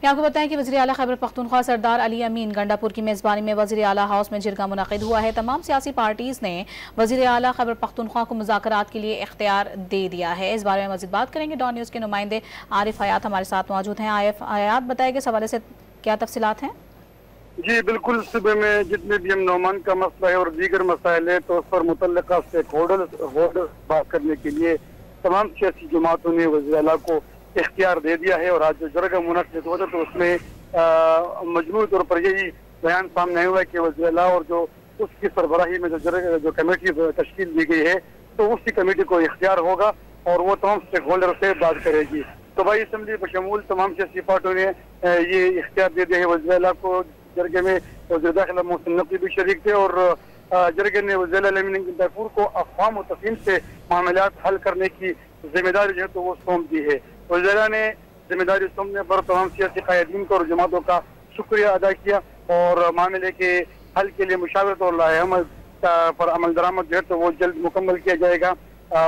आपको बताएं कि वज़ीर आला खैबर पख्तूनख्वा सरदार अली अमीन गंडापुर की मेज़बानी में वज़ीर आला हाउस में जिरगा मुनक़िद हुआ है। तमाम सियासी पार्टीज़ ने वज़ीर आला खैबर पख्तूनख्वा को मुज़ाकरात के लिए इख्तियार दे दिया है। इस बारे में मज़ीद बात करेंगे। डॉन न्यूज़ के नुमाइंदे आरिफ हयात हमारे साथ मौजूद हैं। हयात, बताएगा इस हवाले से क्या तफसीलात हैं? जी बिल्कुल, सुबह में जितने भी नौमान का मसला है और दीगर मसाइल है तो उस पर मुतल्लिका स्टेक होल्डर्स बात करने के लिए तमाम सियासी जमातों ने वज़ीर आला को इख्तियार दे दिया है। और आज जो जरगा मुनक़िद हुआ था तो उसमें मजमूई तौर पर यही बयान सामने आया हुआ है कि वज़ीर आला और जो उसकी सरबराही में जो कमेटी तश्कील दी गई है तो उसी कमेटी को इख्तियार होगा और वो तमाम स्टेक होल्डर से बात करेगी। सूबाई असम्बली बशमूल तमाम सियासी पार्टियों ने ये इख्तियार दे दिया है वज़ीर आला को। जरगे में वज़ीर दाखिला मोहसिन नकवी भी शरीक थे और जरगे ने वज़ीर आला अमीन गंडापुर को अफ़वाम और तफ़हीम से मामलात हल करने की जिम्मेदारी जो है तो वो सौंप दी है। वज़ीर आला ने जिम्मेदारी सौंपने पर तमाम सियासी कायदीन को और जमातों का शुक्रिया अदा किया और मामले के हल के लिए मुशावरत और लाएअमल पर अमल दरामद जो है तो वो जल्द मुकम्मल किया जाएगा।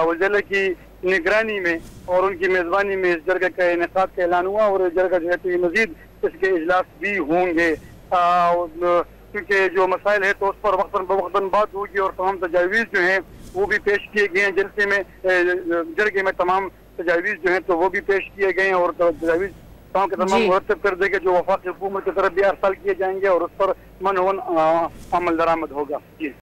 वज़ीर आला की निगरानी में और उनकी मेज़बानी में इस जरगे का इनेकाद का ऐलान हुआ और जरगा जो है तो ये मज़ीद इसके इजलास भी होंगे क्योंकि जो मसाइल है तो उस पर वक्तन बात होगी और तमाम तजावीज़ जो हैं वो भी पेश किए गए हैं। जलसे में जरगे में तमाम तजावीज़ जो हैं तो वो भी पेश किए गए हैं और तजावीज़ तमाम के तमाम मुरतब कर देंगे जो वफाकी हुकूमत की तरफ भी अरसाल किए जाएंगे और उस पर मनवन अमल दरामद होगा। जी।